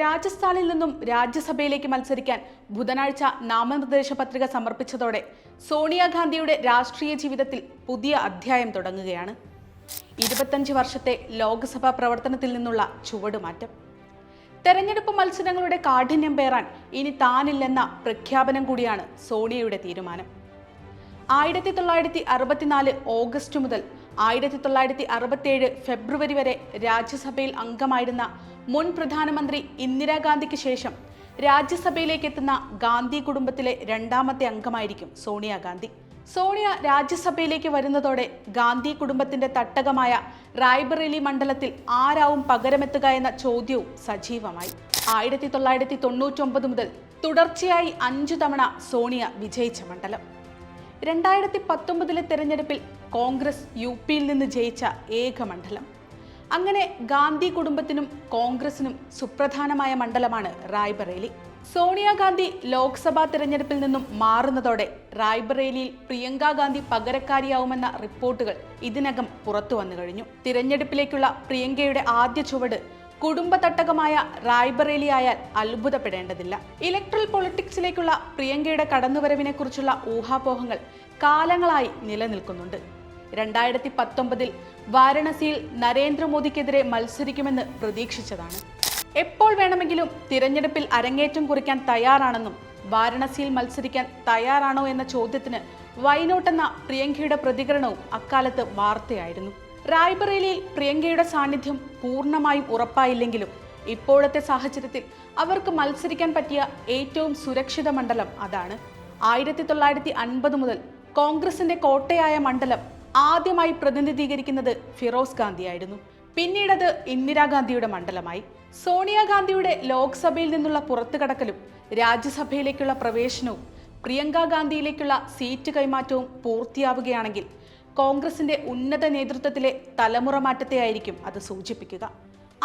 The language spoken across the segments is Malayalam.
രാജസ്ഥാനിൽ നിന്നും രാജ്യസഭയിലേക്ക് മത്സരിക്കാൻ ബുധനാഴ്ച നാമനിർദ്ദേശ പത്രിക സമർപ്പിച്ചതോടെ സോണിയാഗാന്ധിയുടെ രാഷ്ട്രീയ ജീവിതത്തിൽ പുതിയ അധ്യായം തുടങ്ങുകയാണ്. 25 വർഷത്തെ ലോക്സഭാ പ്രവർത്തനത്തിൽ നിന്നുള്ള ചുവടുമാറ്റം. തെരഞ്ഞെടുപ്പ് മത്സരങ്ങളുടെ കാഠിന്യം പേറാൻ ഇനി താനില്ലെന്ന പ്രഖ്യാപനം കൂടിയാണ് സോണിയയുടെ തീരുമാനം. 1964 ഓഗസ്റ്റ് മുതൽ 1967 ഫെബ്രുവരി വരെ രാജ്യസഭയിൽ അംഗമായിരുന്ന മുൻ പ്രധാനമന്ത്രി ഇന്ദിരാഗാന്ധിക്ക് ശേഷം രാജ്യസഭയിലേക്ക് എത്തുന്ന ഗാന്ധി കുടുംബത്തിലെ രണ്ടാമത്തെ അംഗമായിരിക്കും സോണിയാഗാന്ധി. സോണിയ രാജ്യസഭയിലേക്ക് വരുന്നതോടെ ഗാന്ധി കുടുംബത്തിന്റെ തട്ടകമായ റായ്ബറേലി മണ്ഡലത്തിൽ ആരാവും പകരമെത്തുക എന്ന ചോദ്യവും സജീവമായി. 1999 മുതൽ തുടർച്ചയായി 5 തവണ സോണിയ വിജയിച്ച മണ്ഡലം. 2019 തെരഞ്ഞെടുപ്പിൽ കോൺഗ്രസ് യുപിയിൽ നിന്ന് ജയിച്ച ഏക മണ്ഡലം. അങ്ങനെ ഗാന്ധി കുടുംബത്തിനും കോൺഗ്രസിനും സുപ്രധാനമായ മണ്ഡലമാണ് റായ്ബറേലി. സോണിയാഗാന്ധി ലോക്സഭാ തെരഞ്ഞെടുപ്പിൽ നിന്നും മാറുന്നതോടെ റായ്ബറേലിയിൽ പ്രിയങ്ക ഗാന്ധി പകരക്കാരിയാവുമെന്ന റിപ്പോർട്ടുകൾ ഇതിനകം പുറത്തു വന്നു കഴിഞ്ഞു. തിരഞ്ഞെടുപ്പിലേക്കുള്ള പ്രിയങ്കയുടെ ആദ്യ ചുവട് കുടുംബ തട്ടകമായ റായ്ബറേലി ആയാൽ അത്ഭുതപ്പെടേണ്ടതില്ല. ഇലക്ട്രൽ പൊളിറ്റിക്സിലേക്കുള്ള പ്രിയങ്കയുടെ കടന്നുവരവിനെ കുറിച്ചുള്ള ഊഹാപോഹങ്ങൾ കാലങ്ങളായി നിലനിൽക്കുന്നുണ്ട്. 2019 വാരണസിയിൽ നരേന്ദ്രമോദിക്കെതിരെ മത്സരിക്കുമെന്ന് പ്രതീക്ഷിച്ചതാണ്. എപ്പോൾ വേണമെങ്കിലും തിരഞ്ഞെടുപ്പിൽ അരങ്ങേറ്റം കുറിക്കാൻ തയ്യാറാണെന്നും വാരണസിയിൽ മത്സരിക്കാൻ തയ്യാറാണോ എന്ന ചോദ്യത്തിന് വൈനോട്ടെന്ന പ്രിയങ്കയുടെ പ്രതികരണവും അക്കാലത്ത് വാർത്തയായിരുന്നു. റായ്ബറേലിയിൽ പ്രിയങ്കയുടെ സാന്നിധ്യം പൂർണ്ണമായും ഉറപ്പായില്ലെങ്കിലും ഇപ്പോഴത്തെ സാഹചര്യത്തിൽ അവർക്ക് മത്സരിക്കാൻ പറ്റിയ ഏറ്റവും സുരക്ഷിത മണ്ഡലം അതാണ്. 1950 മുതൽ കോൺഗ്രസിന്റെ കോട്ടയായ മണ്ഡലം ആദ്യമായി പ്രതിനിധീകരിക്കുന്നത് ഫിറോസ് ഗാന്ധിയായിരുന്നു. പിന്നീടത് ഇന്ദിരാഗാന്ധിയുടെ മണ്ഡലമായി. സോണിയാഗാന്ധിയുടെ ലോക്സഭയിൽ നിന്നുള്ള പുറത്തുകടക്കലും രാജ്യസഭയിലേക്കുള്ള പ്രവേശനവും പ്രിയങ്ക ഗാന്ധിയിലേക്കുള്ള സീറ്റ് കൈമാറ്റവും പൂർത്തിയാവുകയാണെങ്കിൽ കോൺഗ്രസിന്റെ ഉന്നത നേതൃത്വത്തിലെ തലമുറ മാറ്റത്തെയായിരിക്കും അത് സൂചിപ്പിക്കുക.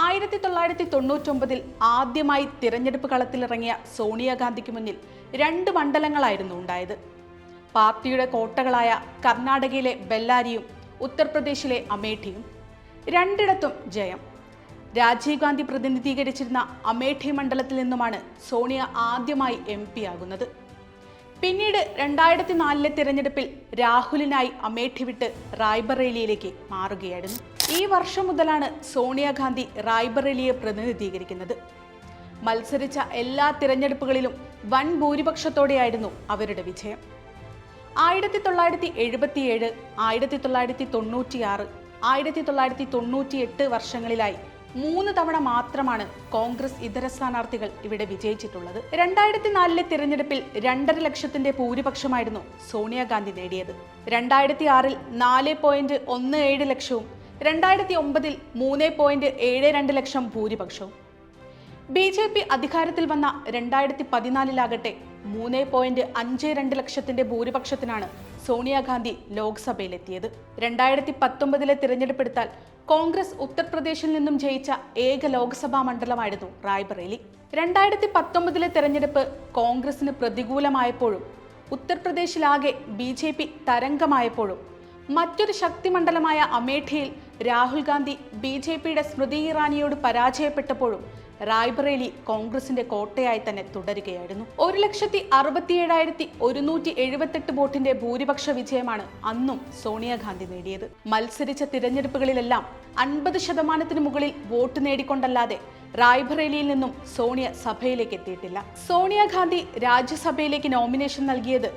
1999 ആദ്യമായി തിരഞ്ഞെടുപ്പ് കളത്തിലിറങ്ങിയ സോണിയാഗാന്ധിക്ക് മുന്നിൽ 2 മണ്ഡലങ്ങളായിരുന്നു ഉണ്ടായത്. പാർട്ടിയുടെ കോട്ടകളായ കർണാടകയിലെ ബെല്ലാരിയും ഉത്തർപ്രദേശിലെ അമേഠിയും. രണ്ടിടത്തും ജയം. രാജീവ് ഗാന്ധി പ്രതിനിധീകരിച്ചിരുന്ന അമേഠി മണ്ഡലത്തിൽ നിന്നുമാണ് സോണിയ ആദ്യമായി MP ആകുന്നത്. പിന്നീട് 2004 തിരഞ്ഞെടുപ്പിൽ രാഹുലിനായി അമേഠി വിട്ട് റായ്ബറേലിയിലേക്ക് മാറുകയായിരുന്നു. ഈ വർഷം മുതലാണ് സോണിയാഗാന്ധി റായ്ബറേലിയെ പ്രതിനിധീകരിക്കുന്നത്. മത്സരിച്ച എല്ലാ തിരഞ്ഞെടുപ്പുകളിലും വൻ ഭൂരിപക്ഷത്തോടെയായിരുന്നു അവരുടെ വിജയം. 1977, 1996, 1998 വർഷങ്ങളിലായി 3 തവണ മാത്രമാണ് കോൺഗ്രസ് ഇതര സ്ഥാനാർത്ഥികൾ ഇവിടെ വിജയിച്ചിട്ടുള്ളത്. 2004 തിരഞ്ഞെടുപ്പിൽ 2.5 ലക്ഷത്തിന്റെ ഭൂരിപക്ഷമായിരുന്നു സോണിയാഗാന്ധി നേടിയത്. 2006 4.17 ലക്ഷവും 2009 3.72 ലക്ഷം ഭൂരിപക്ഷവും. BJP അധികാരത്തിൽ വന്ന 2014 3.52 ലക്ഷത്തിന്റെ ഭൂരിപക്ഷത്തിനാണ് സോണിയാഗാന്ധി ലോക്സഭയിലെത്തിയത്. 2019 തിരഞ്ഞെടുപ്പെടുത്താൽ കോൺഗ്രസ് ഉത്തർപ്രദേശിൽ നിന്നും ജയിച്ച ഏക ലോക്സഭാ മണ്ഡലമായിരുന്നു റായ്ബറേലി. 2019 തെരഞ്ഞെടുപ്പ് കോൺഗ്രസിന് പ്രതികൂലമായപ്പോഴും ഉത്തർപ്രദേശിലാകെ BJP തരംഗമായപ്പോഴും മറ്റൊരു ശക്തി മണ്ഡലമായ അമേഠിയിൽ രാഹുൽ ഗാന്ധി BJPയുടെ സ്മൃതി ഇറാനിയോട് പരാജയപ്പെട്ടപ്പോഴും റായ്ബറേലി കോൺഗ്രസിന്റെ കോട്ടയായി തന്നെ തുടരുകയായിരുന്നു. 1,67,178 വോട്ടിന്റെ ഭൂരിപക്ഷ വിജയമാണ് അന്നും സോണിയാഗാന്ധി നേടിയത്. മത്സരിച്ച തിരഞ്ഞെടുപ്പുകളിലെല്ലാം 50% മുകളിൽ വോട്ട് നേടിക്കൊണ്ടല്ലാതെ റായ്ബറേലിയിൽ നിന്നും സോണിയ സഭയിലേക്ക് എത്തിയിട്ടില്ല. സോണിയാഗാന്ധി രാജ്യസഭയിലേക്ക് നോമിനേഷൻ നൽകിയത്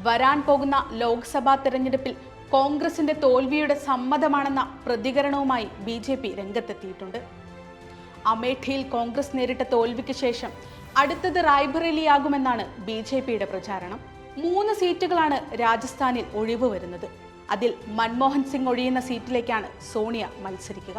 വരാൻ പോകുന്ന ലോക്സഭാ തെരഞ്ഞെടുപ്പിൽ കോൺഗ്രസിന്റെ തോൽവിയുടെ സമ്മതമാണെന്ന പ്രതികരണവുമായി BJP രംഗത്തെത്തിയിട്ടുണ്ട്. അമേഠിയിൽ കോൺഗ്രസ് നേരിട്ട തോൽവിക്ക് ശേഷം അടുത്തത് റായ്ബറേലിയാകുമെന്നാണ് BJPയുടെ പ്രചാരണം. 3 സീറ്റുകളാണ് രാജസ്ഥാനിൽ ഒഴിവ് വരുന്നത്. അതിൽ മൻമോഹൻ സിംഗ് ഒഴിയുന്ന സീറ്റിലേക്കാണ് സോണിയ മത്സരിക്കുക.